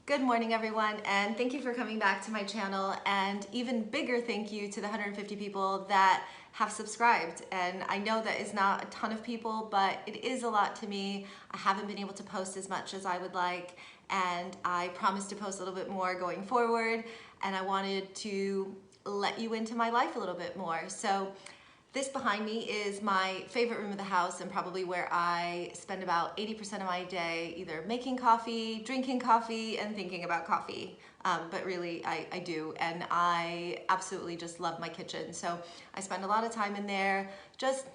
Good morning, everyone, and thank you for coming back to my channel, and even bigger thank you to the 150 people that have subscribed. And I know that is not a ton of people, but it is a lot to me. I haven't been able to post as much as I would like, and I promise to post a little bit more going forward, and I wanted to let you into my life a little bit more. So this behind me is my favorite room of the house and probably where I spend about 80% of my day either making coffee, drinking coffee, and thinking about coffee. But really, I do, and I absolutely just love my kitchen. So I spend a lot of time in there just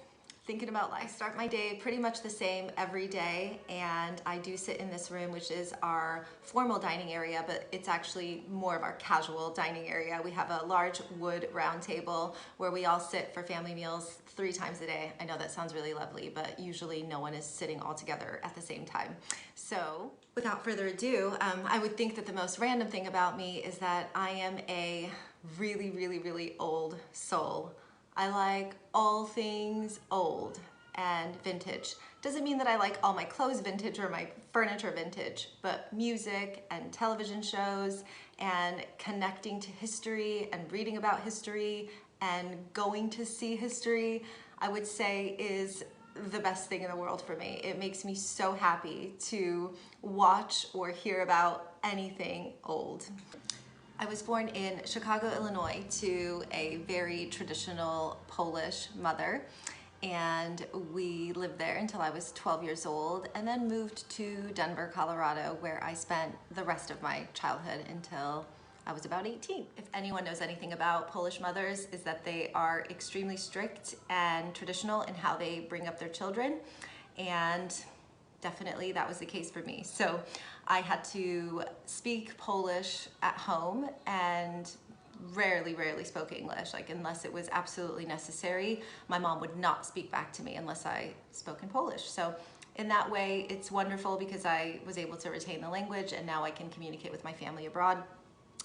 thinking about life. I start my day pretty much the same every day, and I do sit in this room, which is our formal dining area, but it's actually more of our casual dining area. We have a large wood round table where we all sit for family meals 3 times a day. I know that sounds really lovely, but usually no one is sitting all together at the same time. So without further ado, I would think that the most random thing about me is that I am a really old soul. I like all things old and vintage. Doesn't mean that I like all my clothes vintage or my furniture vintage, but music and television shows and connecting to history and reading about history and going to see history, I would say is the best thing in the world for me. It makes me so happy to watch or hear about anything old. I was born in Chicago, Illinois to a very traditional Polish mother, and we lived there until I was 12 years old and then moved to Denver, Colorado, where I spent the rest of my childhood until I was about 18. If anyone knows anything about Polish mothers, is that they are extremely strict and traditional in how they bring up their children, and definitely that was the case for me. So I had to speak Polish at home and rarely spoke English, like unless it was absolutely necessary. My mom would not speak back to me unless I spoke in Polish. So in that way, it's wonderful because I was able to retain the language, and now I can communicate with my family abroad.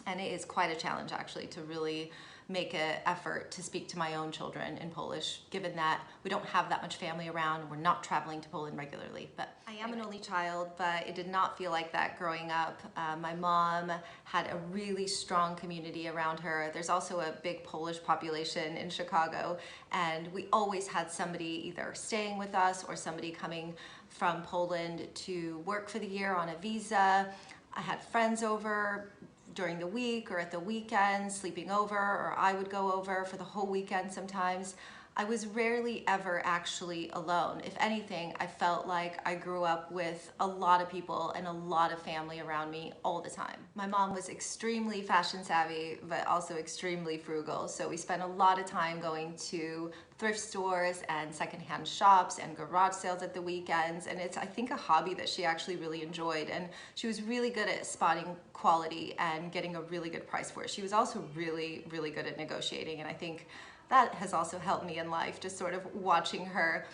And it is quite a challenge actually to really make an effort to speak to my own children in Polish, given that we don't have that much family around. We're not traveling to Poland regularly. But I am an only child, but it did not feel like that growing up. My mom had a really strong community around her. There's also a big Polish population in Chicago, and we always had somebody either staying with us or somebody coming from Poland to work for the year on a visa. I had friends over during the week or at the weekend, sleeping over, or I would go over for the whole weekend sometimes. I was rarely ever actually alone. If anything, I felt like I grew up with a lot of people and a lot of family around me all the time. My mom was extremely fashion savvy, but also extremely frugal. So we spent a lot of time going to thrift stores and secondhand shops and garage sales at the weekends. And it's, I think, a hobby that she actually really enjoyed. And she was really good at spotting quality and getting a really good price for it. She was also really good at negotiating. And I think that has also helped me in life, just sort of watching her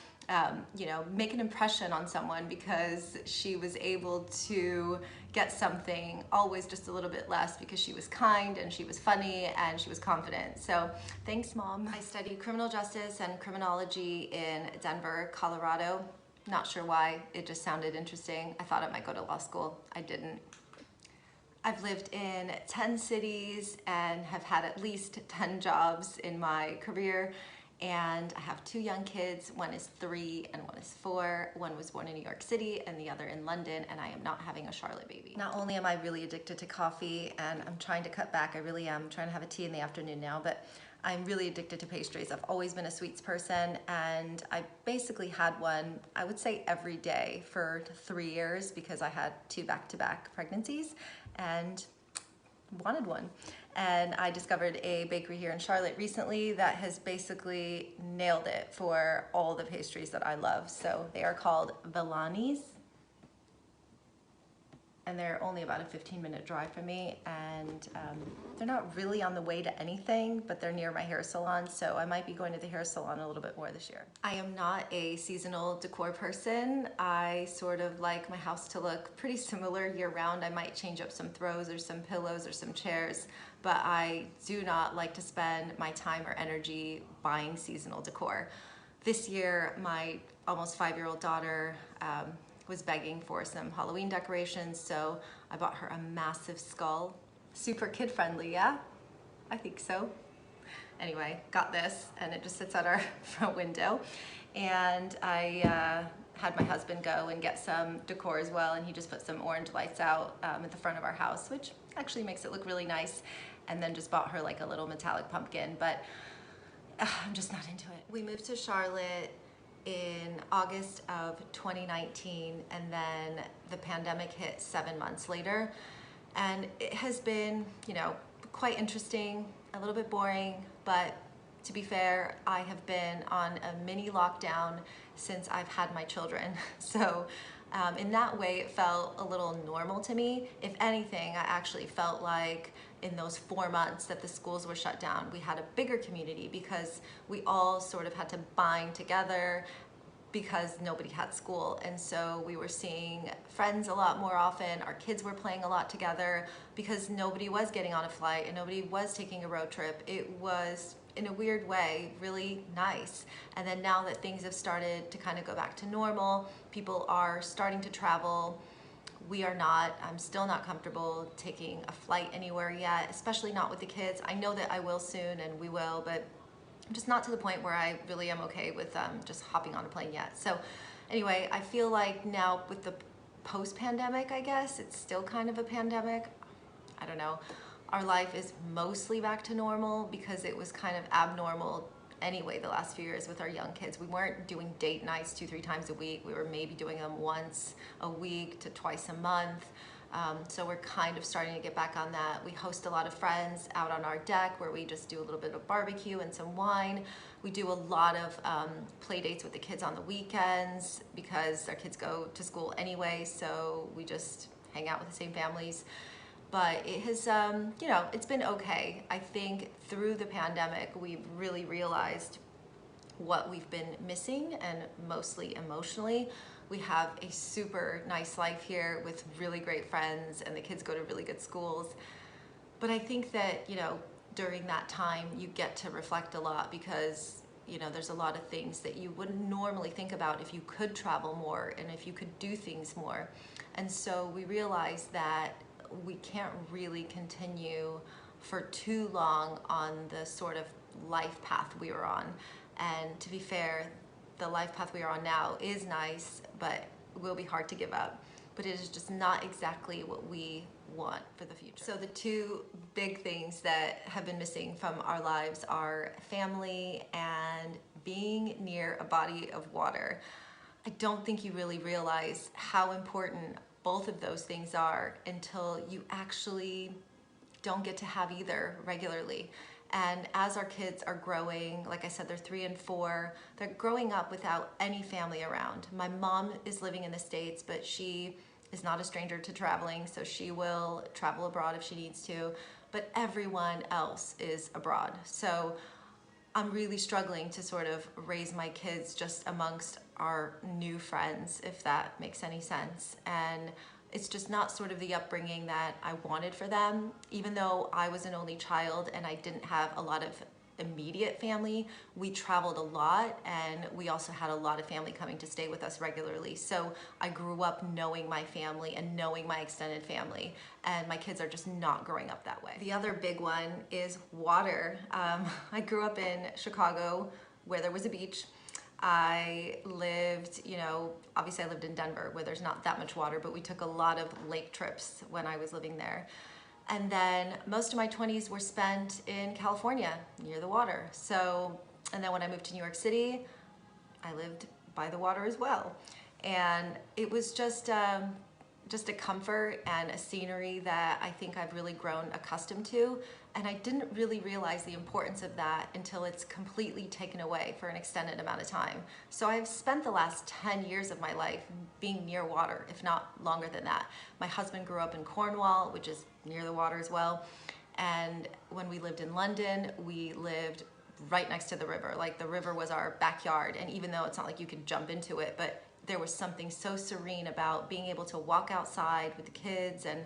make an impression on someone, because she was able to get something always just a little bit less because she was kind and she was funny and she was confident. So thanks, Mom. I studied criminal justice and criminology in Denver, Colorado. Not sure why, it just sounded interesting. I thought I might go to law school. I didn't. I've lived in 10 cities and have had at least 10 jobs in my career, and I have 2 young kids. One is 3 and one is 4. One was born in New York City and the other in London, and I am not having a Charlotte baby. Not only am I really addicted to coffee, and I'm trying to cut back, I really am trying to have a tea in the afternoon now, but I'm really addicted to pastries. I've always been a sweets person, and I basically had one, I would say, every day for 3 years because I had 2 back-to-back pregnancies and wanted one. And I discovered a bakery here in Charlotte recently that has basically nailed it for all the pastries that I love. So they are called Villani's, and they're only about a 15-minute drive from me, and they're not really on the way to anything, but they're near my hair salon, so I might be going to the hair salon a little bit more this year. I am not a seasonal decor person. I sort of like my house to look pretty similar year-round. I might change up some throws or some pillows or some chairs, but I do not like to spend my time or energy buying seasonal decor. This year, my almost 5-year-old daughter was begging for some Halloween decorations, so I bought her a massive skull. Super kid friendly, yeah? I think so. Anyway, got this, and it just sits at our front window. And I had my husband go and get some decor as well, and he just put some orange lights out at the front of our house, which actually makes it look really nice. And then just bought her like a little metallic pumpkin, but I'm just not into it. We moved to Charlotte in August of 2019, and then the pandemic hit 7 months later. And it has been, you know, quite interesting, a little bit boring, but to be fair, I have been on a mini lockdown since I've had my children. So in that way, it felt a little normal to me. If anything, I actually felt like in those 4 months that the schools were shut down, we had a bigger community because we all sort of had to bind together because nobody had school. And so we were seeing friends a lot more often. Our kids were playing a lot together because nobody was getting on a flight and nobody was taking a road trip. It was, in a weird way, really nice. And then now that things have started to kind of go back to normal, people are starting to travel. We are not. I'm still not comfortable taking a flight anywhere yet, especially not with the kids. I know that I will soon, and we will, but I'm just not to the point where I really am okay with just hopping on a plane yet. So anyway, I feel like now with the post-pandemic, I guess, it's still kind of a pandemic. I don't know. Our life is mostly back to normal because it was kind of abnormal anyway the last few years with our young kids. We weren't doing date nights 2-3 times a week. We were maybe doing them once a week to twice a month. So we're kind of starting to get back on that. We host a lot of friends out on our deck where we just do a little bit of barbecue and some wine. We do a lot of play dates with the kids on the weekends because our kids go to school anyway, so we just hang out with the same families. But it has, you know, it's been okay. I think through the pandemic, we've really realized what we've been missing, and mostly emotionally. We have a super nice life here with really great friends, and the kids go to really good schools. But I think that, you know, during that time, you get to reflect a lot because, you know, there's a lot of things that you wouldn't normally think about if you could travel more and if you could do things more. And so we realized that we can't really continue for too long on the sort of life path we were on. And to be fair, the life path we are on now is nice, but will be hard to give up. But it is just not exactly what we want for the future. So the two big things that have been missing from our lives are family and being near a body of water. I don't think you really realize how important both of those things are until you actually don't get to have either regularly. And as our kids are growing, like I said, they're 3 and 4, they're growing up without any family around. My mom is living in the States, but she is not a stranger to traveling, so she will travel abroad if she needs to, but everyone else is abroad. So I'm really struggling to sort of raise my kids just amongst our new friends, if that makes any sense. And it's just not sort of the upbringing that I wanted for them. Even though I was an only child and I didn't have a lot of immediate family, we traveled a lot, and we also had a lot of family coming to stay with us regularly. So I grew up knowing my family and knowing my extended family, and my kids are just not growing up that way. The other big one is water. I grew up in Chicago where there was a beach. I lived, you know, obviously I lived in Denver where there's not that much water, but we took a lot of lake trips when I was living there. And then most of my 20s were spent in California near the water. So, and then when I moved to New York City, I lived by the water as well. And it was just a comfort and a scenery that I think I've really grown accustomed to. And I didn't really realize the importance of that until it's completely taken away for an extended amount of time. So I've spent the last 10 years of my life being near water, if not longer than that. My husband grew up in Cornwall, which is near the water as well. And when we lived in London, we lived right next to the river. Like, the river was our backyard. And even though it's not like you could jump into it, but there was something so serene about being able to walk outside with the kids and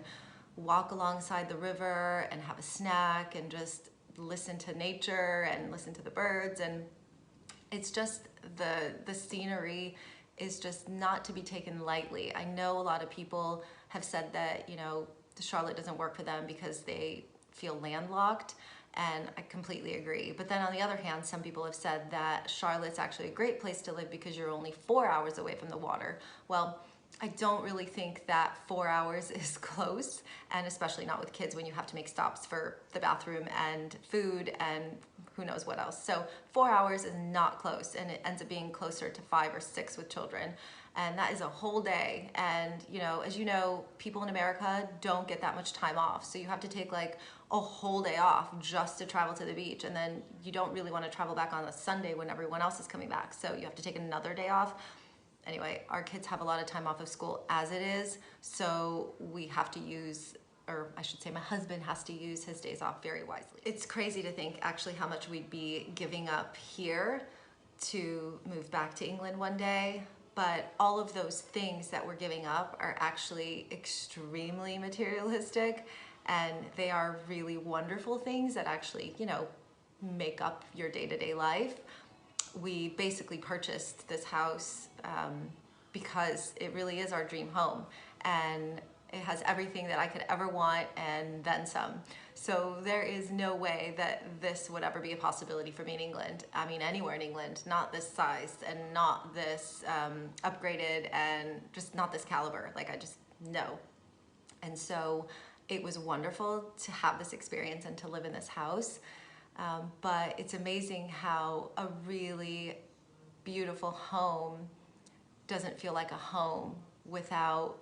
walk alongside the river and have a snack and just listen to nature and listen to the birds. And it's just the scenery is just not to be taken lightly. I know a lot of people have said that, you know, Charlotte doesn't work for them because they feel landlocked, and I completely agree. But then on the other hand, some people have said that Charlotte's actually a great place to live because you're only 4 hours away from the water. Well, I don't really think that 4 hours is close, and especially not with kids when you have to make stops for the bathroom and food and who knows what else. So 4 hours is not close, and it ends up being closer to 5 or 6 with children. And that is a whole day. And you know, as you know, people in America don't get that much time off. So you have to take like a whole day off just to travel to the beach. And then you don't really want to travel back on a Sunday when everyone else is coming back. So you have to take another day off. Anyway, our kids have a lot of time off of school as it is. So we have to use, or I should say my husband has to use his days off very wisely. It's crazy to think actually how much we'd be giving up here to move back to England one day. But all of those things that we're giving up are actually extremely materialistic, and they are really wonderful things that actually, you know, make up your day-to-day life. We basically purchased this house because it really is our dream home, and it has everything that I could ever want and then some. So there is no way that this would ever be a possibility for me in England. I mean, anywhere in England, not this size and not this upgraded and just not this caliber. Like, I just, no. And so it was wonderful to have this experience and to live in this house. But it's amazing how a really beautiful home doesn't feel like a home without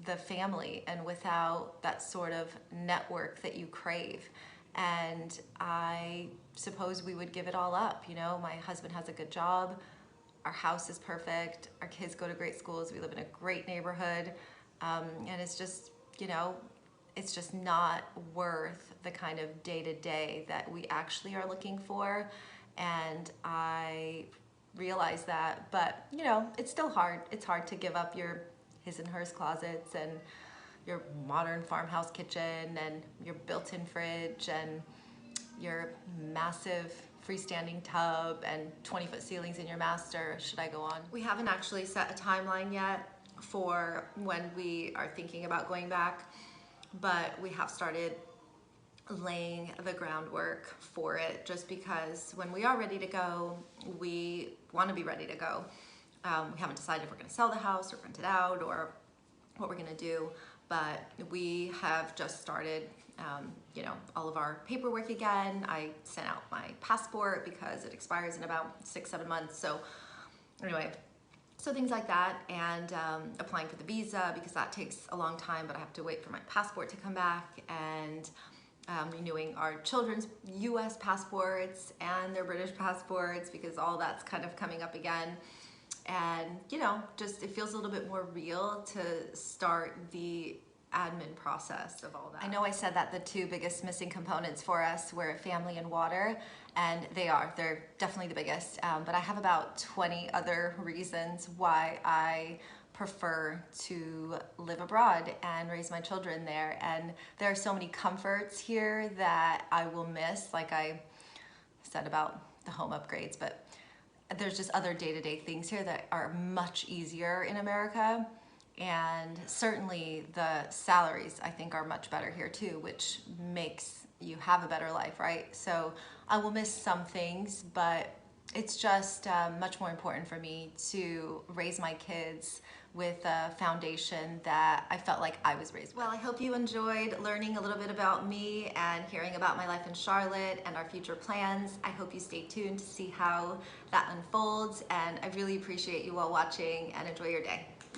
the family and without that sort of network that you crave. And I suppose we would give it all up. You know, my husband has a good job, our house is perfect, our kids go to great schools, we live in a great neighborhood, and it's just, you know, it's just not worth the kind of day-to-day that we actually are looking for. And I realize that, but you know, it's still hard. It's hard to give up your his and hers closets and your modern farmhouse kitchen and your built-in fridge and your massive freestanding tub and 20-foot ceilings in your master. Should I go on? We haven't actually set a timeline yet for when we are thinking about going back, but we have started laying the groundwork for it, just because when we are ready to go, we want to be ready to go. We haven't decided if we're going to sell the house or rent it out or what we're going to do, but we have just started, you know, all of our paperwork again. I sent out my passport because it expires in about 6-7 months. So anyway, so things like that, and applying for the visa because that takes a long time, but I have to wait for my passport to come back, and renewing our children's US passports and their British passports because all that's kind of coming up again. And you know, just it feels a little bit more real to start the admin process of all that. I know I said that the two biggest missing components for us were family and water, and they're definitely the biggest, but I have about 20 other reasons why I prefer to live abroad and raise my children there. And there are so many comforts here that I will miss, like I said about the home upgrades, but there's just other day-to-day things here that are much easier in America. And certainly the salaries, I think, are much better here too, which makes you have a better life, right? So I will miss some things, but it's just much more important for me to raise my kids with a foundation that I felt like I was raised with. Well, I hope you enjoyed learning a little bit about me and hearing about my life in Charlotte and our future plans. I hope you stay tuned to see how that unfolds, and I really appreciate you all watching, and enjoy your day.